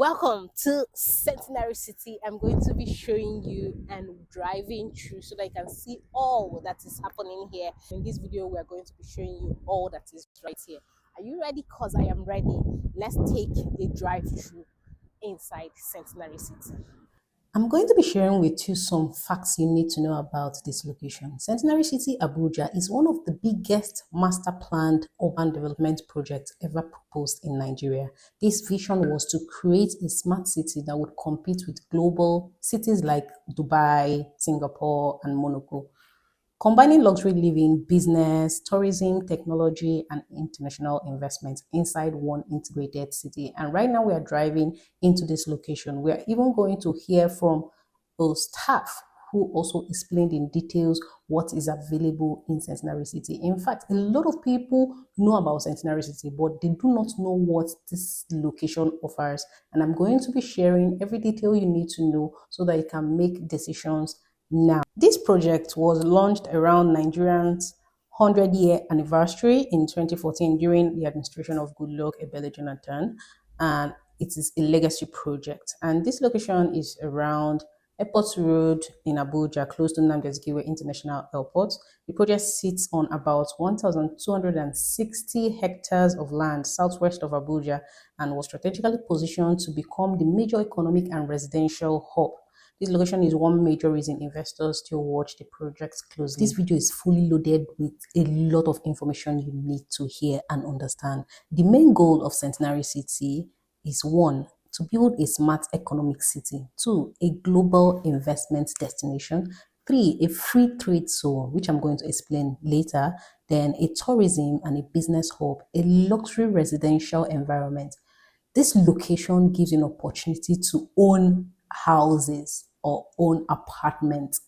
Welcome to Centenary City. I'm going to be showing you and driving through so that you can see all that is happening here. In this video, we are going to be showing you all that is right here. Are you ready? Because I am ready. Let's take a drive through inside Centenary City. I'm going to be sharing with you some facts you need to know about this location. Centenary City Abuja is one of the biggest master planned urban development projects ever proposed in Nigeria. This vision was to create a smart city that would compete with global cities like Dubai, Singapore, and Monaco, combining luxury living, business, tourism, technology, and international investments inside one integrated city. And right now we are driving into this location. We are even going to hear from a staff who also explained in details what is available in Centenary City. In fact, a lot of people know about Centenary City, but they do not know what this location offers. And I'm going to be sharing every detail you need to know so that you can make decisions now. This project was launched around Nigerians' 100-year anniversary in 2014 during the administration of Goodluck Ebele Jonathan, and it is a legacy project. And this location is around Airport Road in Abuja, close to Nnamdi Azikiwe International Airport. The project sits on about 1,260 hectares of land southwest of Abuja and was strategically positioned to become the major economic and residential hub. This location is one major reason investors still watch the projects closely. This video is fully loaded with a lot of information you need to hear and understand. The main goal of Centenary City is 1, to build a smart economic city, 2, a global investment destination, 3, a free trade zone, which I'm going to explain later, then a tourism and a business hub, a luxury residential environment. This location gives you an opportunity to own houses or own apartments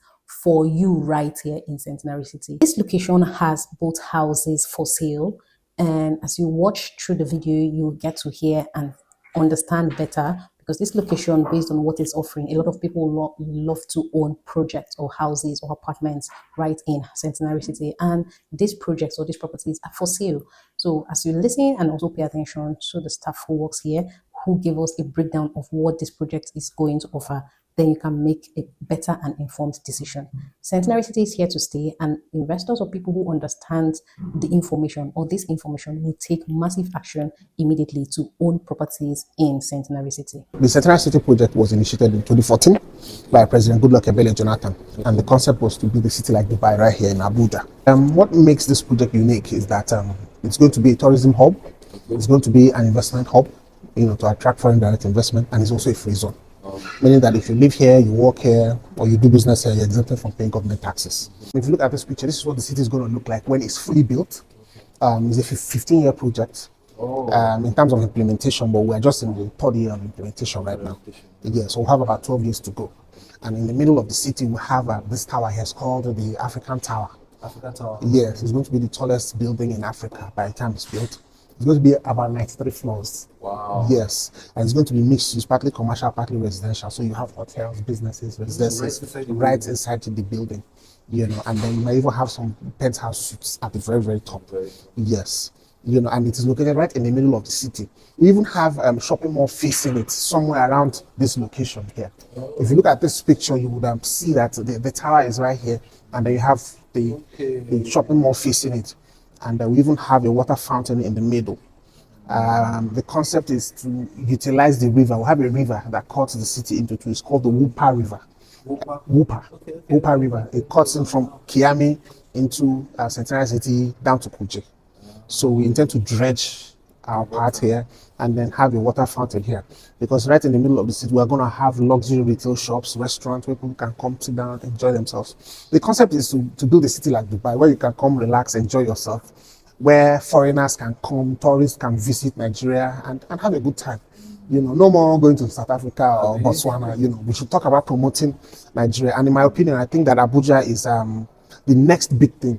for you right here in Centenary City. This location has both houses for sale, and as you watch through the video, you get to hear and understand better, because this location, based on what it's offering, a lot of people love to own projects or houses or apartments right in Centenary City, and these projects or these properties are for sale. So as you listen and also pay attention to the staff who works here, who give us a breakdown of what this project is going to offer, then you can make a better and informed decision. Centenary City is here to stay, and investors or people who understand the information or this information will take massive action immediately to own properties in Centenary City. The Centenary City project was initiated in 2014 by President Goodluck Ebele Jonathan, and the concept was to build a city like Dubai right here in Abuja. What makes this project unique is that it's going to be a tourism hub, it's going to be an investment hub, to attract foreign direct investment, and it's also a free zone. Meaning that if you live here, you work here, or you do business here, you're exempted from paying government taxes. If you look at this picture, this is what the city is going to look like when it's fully built. It's a 15-year project in terms of implementation, but we're just in the 3rd year of implementation right now. Yeah, so we'll have about 12 years to go. And in the middle of the city, we have this tower here. It's called the African Tower. African Tower? Yes, it's going to be the tallest building in Africa by the time it's built. It's going to be about 93 floors. Wow. Yes. And it's going to be mixed. It's partly commercial, partly residential. So you have hotels, businesses, residences right inside the building. And then you might even have some penthouse suites at the very, very top. Yes. And it is located right in the middle of the city. We even have shopping mall facing it somewhere around this location here. If you look at this picture, you would see that the tower is right here, and then you have the shopping mall facing it. And we even have a water fountain in the middle. The concept is to utilize the river. We have a river that cuts the city into two. It's called the Whooper River. Whooper River. It cuts in from Kiami into Centenary City down to Kuje. So we intend to dredge our part here and then have a water fountain here, because right in the middle of the city we're going to have luxury retail shops, restaurants where people can come sit down, enjoy themselves. The concept is to build a city like Dubai, where you can come, relax, enjoy yourself, where foreigners can come, tourists can visit Nigeria and have a good time. No more going to South Africa or Botswana. We should talk about promoting Nigeria. And in my opinion, I think that Abuja is the next big thing,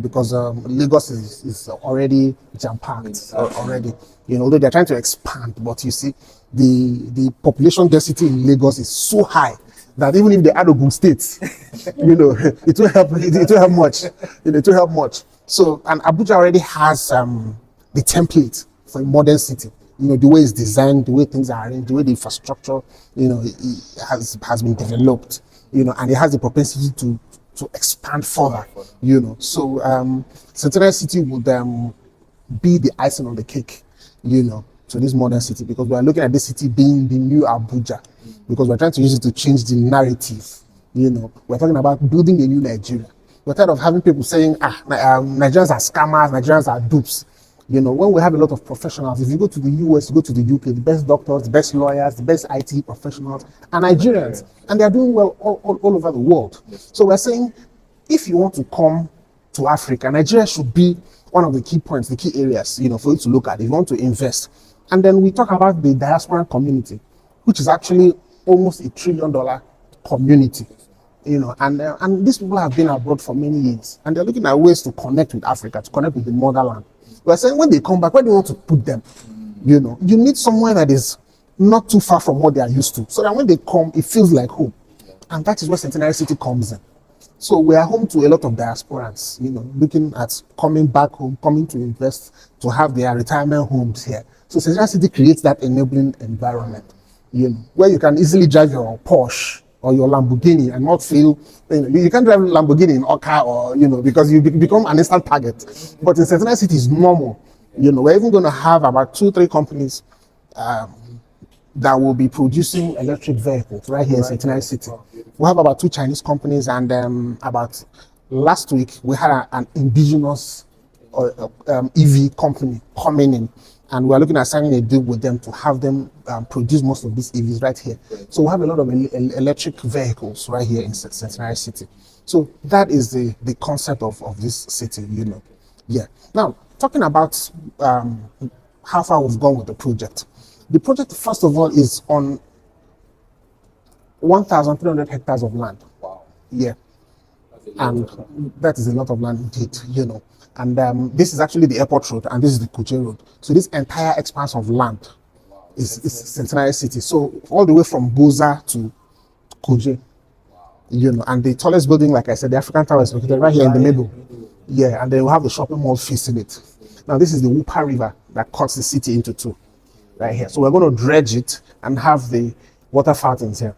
because Lagos is already jam-packed already. Although they're trying to expand, but you see, the population density in Lagos is so high that even if they add Ogun State, it will help. It will help much. It will help much. So, and Abuja already has the template for a modern city. the way it's designed, the way things are arranged, the way the infrastructure, it has been developed, and it has the propensity to expand further, So Centenary City would be the icing on the cake, to this modern city, because we are looking at this city being the new Abuja, because we're trying to use it to change the narrative. We're talking about building a new Nigeria. We're tired of having people saying, Nigerians are scammers, Nigerians are dupes. When we have a lot of professionals, if you go to the US, you go to the UK, the best doctors, the best lawyers, the best IT professionals are Nigerians, and they are doing well all over the world. So we're saying, if you want to come to Africa, Nigeria should be one of the key points, the key areas, for you to look at if you want to invest. And then we talk about the diaspora community, which is actually almost $1 trillion community, and these people have been abroad for many years, and they're looking at ways to connect with Africa, to connect with the motherland. We're saying, when they come back, where do you want to put them? You need somewhere that is not too far from what they are used to, so that when they come, it feels like home. And that is where Centenary City comes in. So we are home to a lot of diasporans, looking at coming back home, coming to invest, to have their retirement homes here. So Centenary City creates that enabling environment, where you can easily drive your Porsche or your Lamborghini and not feel, you can't drive Lamborghini in Oka or, because you become an instant target. But in Centenary City, it's normal. We're even going to have about 2-3 companies that will be producing electric vehicles right here in Centenary City. We have about 2 Chinese companies, and about last week we had an indigenous EV company coming in, and we're looking at signing a deal with them to have them produce most of these EVs right here. So we have a lot of electric vehicles right here in Centenary City. So that is the concept of this city, Yeah. Now, talking about how far we've gone with the project. The project, first of all, is on 1,300 hectares of land. Wow. Yeah. And that is a lot of land indeed, And this is actually the Airport Road, and this is the Abuja Road. So this entire expanse of land is Centenary City. So all the way from Boza to Abuja, and the tallest building, like I said, the African Tower, is located right here in the middle. Yeah, and then we'll have the shopping mall facing it. Now this is the Whooper River that cuts the city into 2. Right here. So we're going to dredge it and have the water fountains here.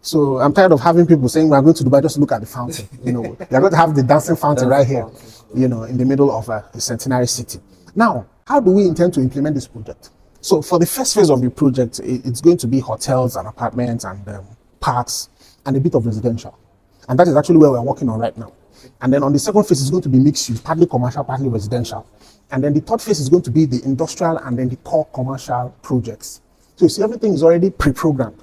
So I'm tired of having people saying we're going to Dubai, just look at the fountain. They're going to have the dancing fountain right here, in the middle of the Centenary City. Now, how do we intend to implement this project? So for the first phase of the project, it's going to be hotels and apartments and parks and a bit of residential. And that is actually where we're working on right now. And then on the second phase, it's going to be mixed use, partly commercial, partly residential. And then the third phase is going to be the industrial and then the core commercial projects. So you see, everything is already pre-programmed.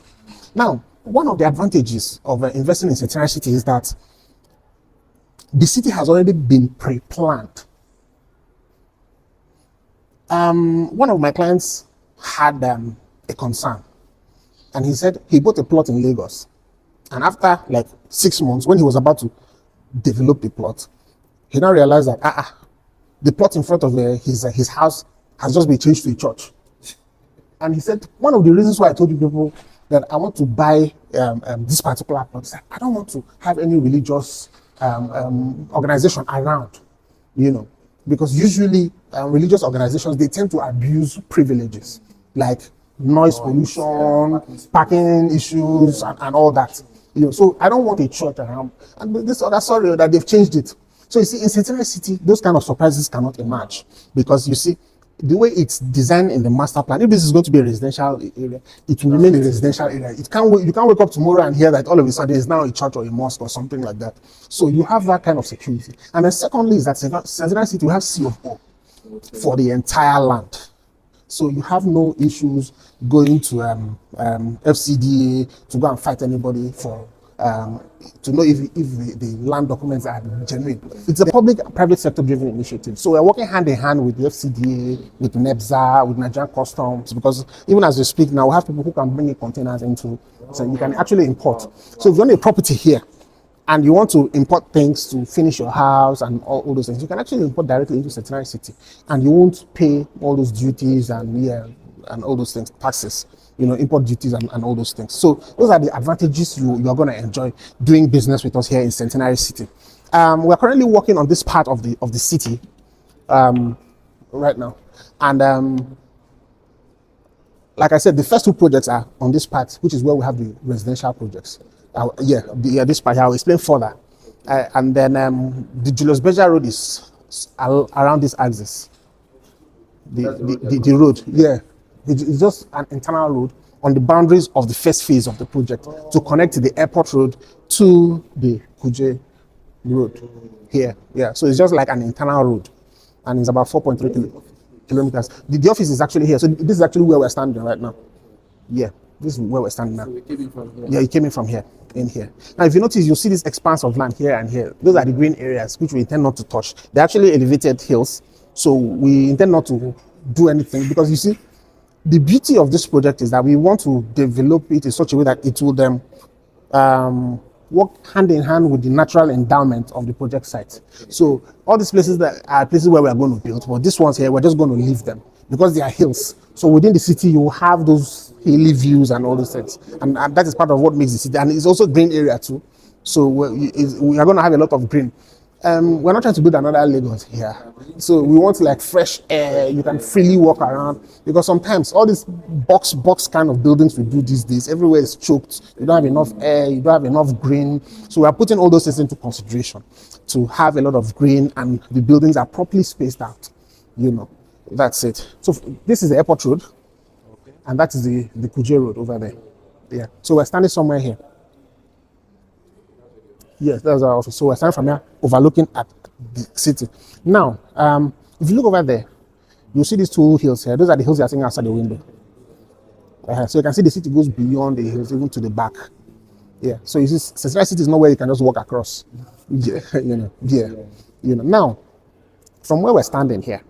Now, one of the advantages of investing in Centenary City is that the city has already been pre-planned. One of my clients had a concern, and he said he bought a plot in Lagos. And after like 6 months, when he was about to develop the plot, he now realized that the plot in front of his house has just been changed to a church. And he said, one of the reasons why I told you people that I want to buy this particular plot is that I don't want to have any religious organization around, because usually religious organizations, they tend to abuse privileges like noise pollution, parking issues, and all that. So I don't want a church around. And this other, sorry that they've changed it. So you see, in Centenary City, those kind of surprises cannot emerge, because you see, the way it's designed in the master plan, if this is going to be a residential area, it will remain a residential area. You can't wake up tomorrow and hear that all of a sudden it's now a church or a mosque or something like that. So you have that kind of security. And then secondly is that Centenary City will have C of O for the entire land. So you have no issues going to FCDA to go and fight anybody for to know if the land documents are genuine. It's a public-private sector-driven initiative. So we're working hand in hand with the FCDA, with NEBSA, with Nigerian Customs, because even as we speak now, we have people who can bring in containers into, so you can actually import. So if you own a property here, and you want to import things to finish your house and all those things, you can actually import directly into Centenary City, and you won't pay all those duties and all those things, taxes, import duties and all those things. So those are the advantages you're going to enjoy doing business with us here in Centenary City. We're currently working on this part of the city right now, and like I said, the first two projects are on this part, which is where we have the residential projects. This part, I'll explain further. And then the Julius Berger Road is around this axis. The road, yeah. It's just an internal road on the boundaries of the first phase of the project to connect the airport road to the Kuje road here. Yeah, so it's just like an internal road, and it's about 4.3 kilometers. The office is actually here, so this is actually where we're standing right now. Yeah, this is where we're standing now. So we came in from here. Yeah, it came in from here, in here. Now, if you notice, you'll see this expanse of land here and here. Those are the green areas which we intend not to touch. They're actually elevated hills, so we intend not to do anything, because you see, the beauty of this project is that we want to develop it in such a way that it will work hand in hand with the natural endowment of the project site. So all these places that are places where we are going to build, but these ones here, we're just going to leave them because they are hills. So within the city, you will have those hilly views and all those things. And that is part of what makes the city. And it's also green area too. So we are going to have a lot of green. We're not trying to build another Lagos here. So we want like fresh air. You can freely walk around, because sometimes all these box kind of buildings we do these days, everywhere is choked. You don't have enough air, you don't have enough green. So we are putting all those things into consideration to have a lot of green, and the buildings are properly spaced out. That's it. So this is the airport road, and that is the Kuje road over there. Yeah. So we're standing somewhere here. Yes, that's our office. So we're standing from here, overlooking at the city. Now, if you look over there, you'll see these two hills here. Those are the hills you're seeing outside the window. So you can see the city goes beyond the hills, even to the back. Yeah. So you see, Centenary City is not where you can just walk across. Yeah. Now, from where we're standing here,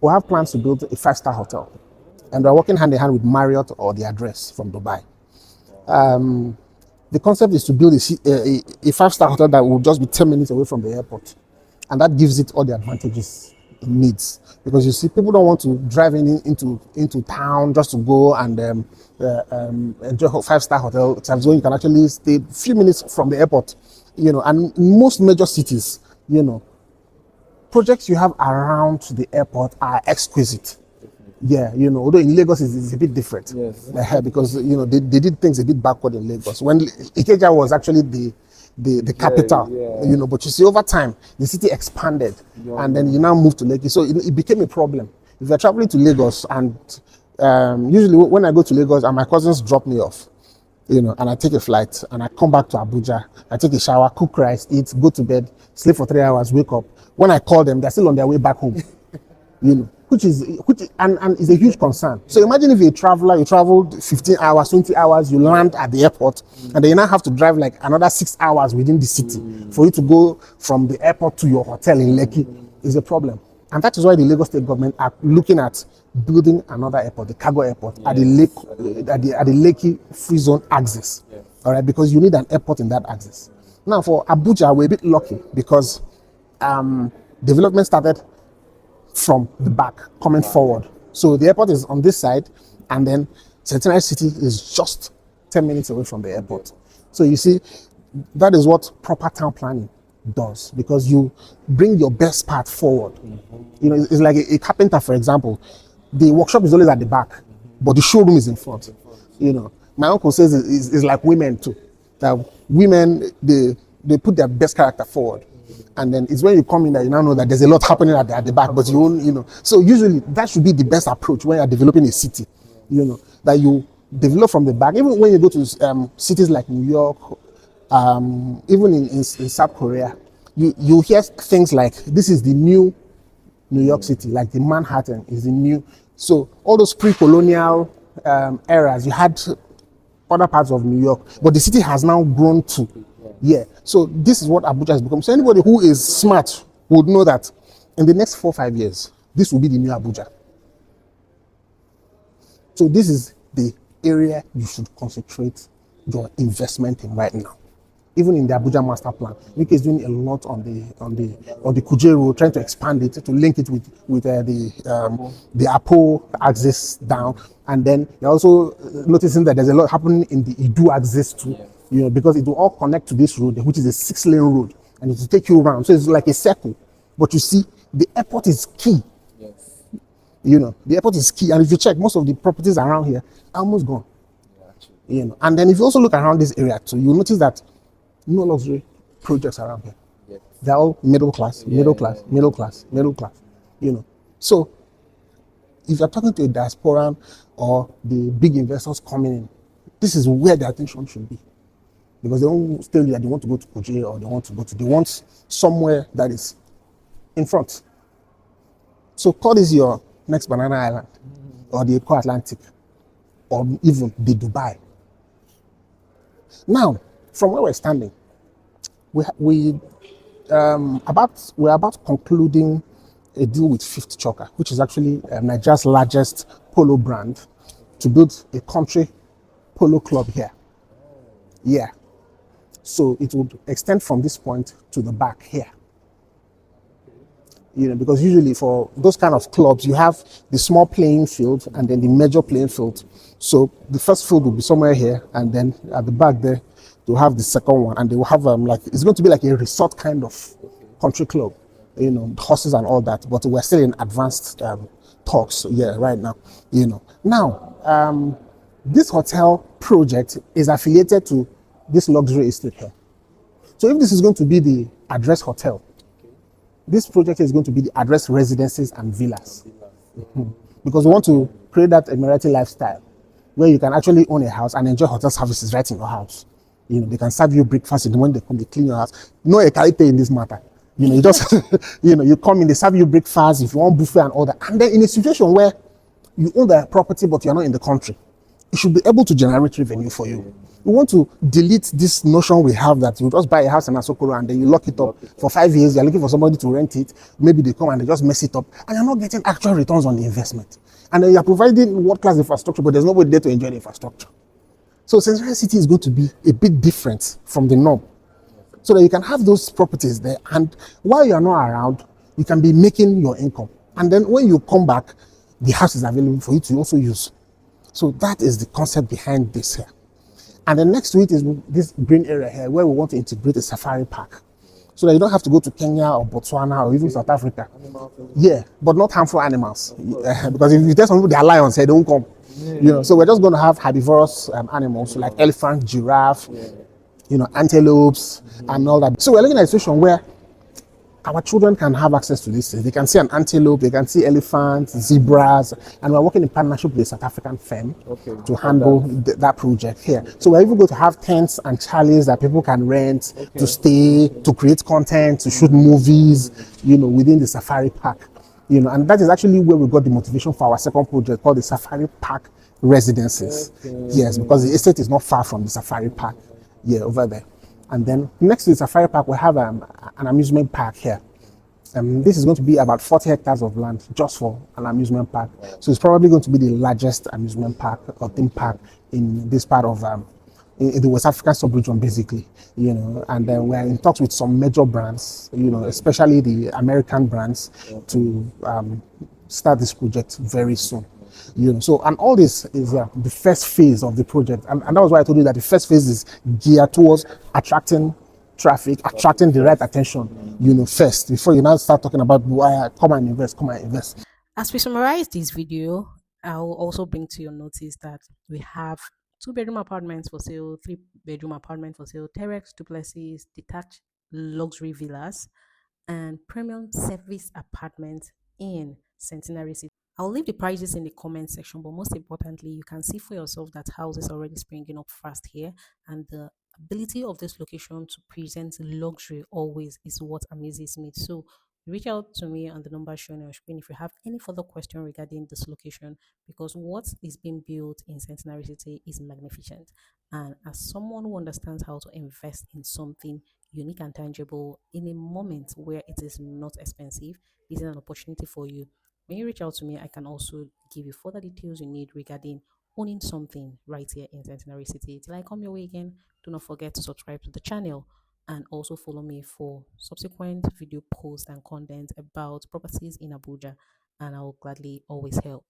we have plans to build a 5-star hotel, and we're working hand in hand with Marriott or the Address from Dubai. The concept is to build a 5-star hotel that will just be 10 minutes away from the airport. And that gives it all the advantages it needs. Because you see, people don't want to drive into town just to go and enjoy a 5-star hotel. Times when you can actually stay a few minutes from the airport. And in most major cities, projects you have around the airport are exquisite. Yeah, although in Lagos it's a bit different. Yes. Because they did things a bit backward in Lagos when Ikeja was actually the capital. But you see, over time the city expanded, and then you now move to Lekki, so it became a problem. If you're traveling to Lagos, and usually when I go to Lagos and my cousins drop me off, and I take a flight and I come back to Abuja, I take a shower, cook rice, eat, go to bed, sleep for 3 hours, wake up. When I call them, they're still on their way back home. Which is a huge concern. So imagine if you're a traveler, you traveled 15 hours, 20 hours, you land at the airport, and then you now have to drive like another 6 hours within the city for you to go from the airport to your hotel in Lekki. Is a problem. And that is why the Lagos state government are looking at building another airport, the cargo airport, at the Lekki free zone axis. All right, because you need an airport in that axis. Now for Abuja, we're a bit lucky because development started from the back, coming forward. So the airport is on this side, and then Centenary City is just 10 minutes away from the airport. So you see, that is what proper town planning does, because you bring your best part forward. It's like a carpenter, for example. The workshop is always at the back, but the showroom is in front. My uncle says it's like women too. That women, they put their best character forward. And then it's when you come in that you now know that there's a lot happening at the back, but you won't, So usually that should be the best approach when you're developing a city, that you develop from the back. Even when you go to cities like New York, even in South Korea, you hear things like, this is the new New York City, like the Manhattan is the new. So all those pre-colonial eras, you had other parts of New York, but the city has now grown to. Yeah, so this is what Abuja has become. So anybody who is smart would know that in the next 4 or 5 years, this will be the new Abuja. So this is the area you should concentrate your investment in right now. Even in the Abuja master plan, Wike is doing a lot on the Kuje road, trying to expand it to link it with the Apo axis down, and then you're also noticing that there's a lot happening in the Idu axis too. Because it will all connect to this road, which is a 6-lane road, and it will take you around. So it's like a circle. But you see, the airport is key. Yes. The airport is key. And if you check, most of the properties around here are almost gone. And then if you also look around this area too, you'll notice that no luxury projects around here. They're all middle class, middle class, middle class, middle class. So if you're talking to a diaspora or the big investors coming in, this is where their attention should be. Because they don't stay there, they want to go to Kuje or they want somewhere that is in front. So call this your next Banana Island or the Eco Atlantic or even the Dubai. Now, from where we're standing, we're about concluding a deal with Fifth Choker, which is actually Nigeria's largest polo brand, to build a country polo club here. Yeah. So it would extend from this point to the back here. Because usually for those kind of clubs, you have the small playing field and then the major playing field. So the first field will be somewhere here, and then at the back there, they'll have the second one, and they will have it's going to be like a resort kind of country club, horses and all that. But we're still in advanced talks, right now. Now, this hotel project is affiliated to this luxury estate here. So if this is going to be the address hotel, this project is going to be the address residences and villas. Because we want to create that Emirati lifestyle where you can actually own a house and enjoy hotel services right in your house. They can serve you breakfast in the morning, they come, they clean your house. No equality in this matter. You just, you come in, they serve you breakfast, if you want buffet and all that. And then in a situation where you own the property but you're not in the country, it should be able to generate revenue for you. We want to delete this notion we have that you just buy a house in Asokoro and then you lock it up for 5 years. You're looking for somebody to rent it. Maybe they come and they just mess it up, and you're not getting actual returns on the investment. And then you're providing world-class infrastructure, but there's nobody there to enjoy the infrastructure. So Centenary City is going to be a bit different from the norm, so that you can have those properties there, and while you're not around, you can be making your income. And then when you come back, the house is available for you to also use. So that is the concept behind this here. And then next to it is this green area here where we want to integrate a safari park, so that you don't have to go to Kenya or Botswana or even South Africa. Yeah, but not harmful animals. Because if you tell some people they are lions, they don't come. So we're just going to have herbivorous animals, so like elephant, giraffe, antelopes and all that. So we're looking at a situation where our children can have access to these things. They can see an antelope, they can see elephants, zebras, and we're working in partnership with a South African firm to handle that project here. So we're even going to have tents and chalets that people can rent to stay, to create content, to shoot movies, within the safari park. And that is actually where we got the motivation for our second project called the Safari Park Residences. Yes, because the estate is not far from the safari park. Yeah, over there. And then next to the safari park, we have an amusement park here. This is going to be about 40 hectares of land just for an amusement park. So it's probably going to be the largest amusement park or theme park in this part of in the West African sub-region, basically. And then we're in talks with some major brands, especially the American brands, to start this project very soon. So, and all this is the first phase of the project, and that was why I told you that the first phase is geared towards attracting traffic, attracting the right attention, first, before you now start talking about why come and invest. As we summarize this video, I'll also bring to your notice that we have 2-bedroom apartments for sale, 3-bedroom apartment for sale, terrace duplexes, detached luxury villas, and premium service apartments in Centenary City. I'll leave the prices in the comment section, but most importantly, you can see for yourself that houses are already springing up fast here, and the ability of this location to present luxury always is what amazes me. So reach out to me on the number shown on your screen if you have any further question regarding this location, because what is being built in Centenary City is magnificent. And as someone who understands how to invest in something unique and tangible in a moment where it is not expensive, this is an opportunity for you. When you reach out to me, I can also give you further details you need regarding owning something right here in Centenary City. Till I come your way again, do not forget to subscribe to the channel and also follow me for subsequent video posts and content about properties in Abuja, and I will gladly always help.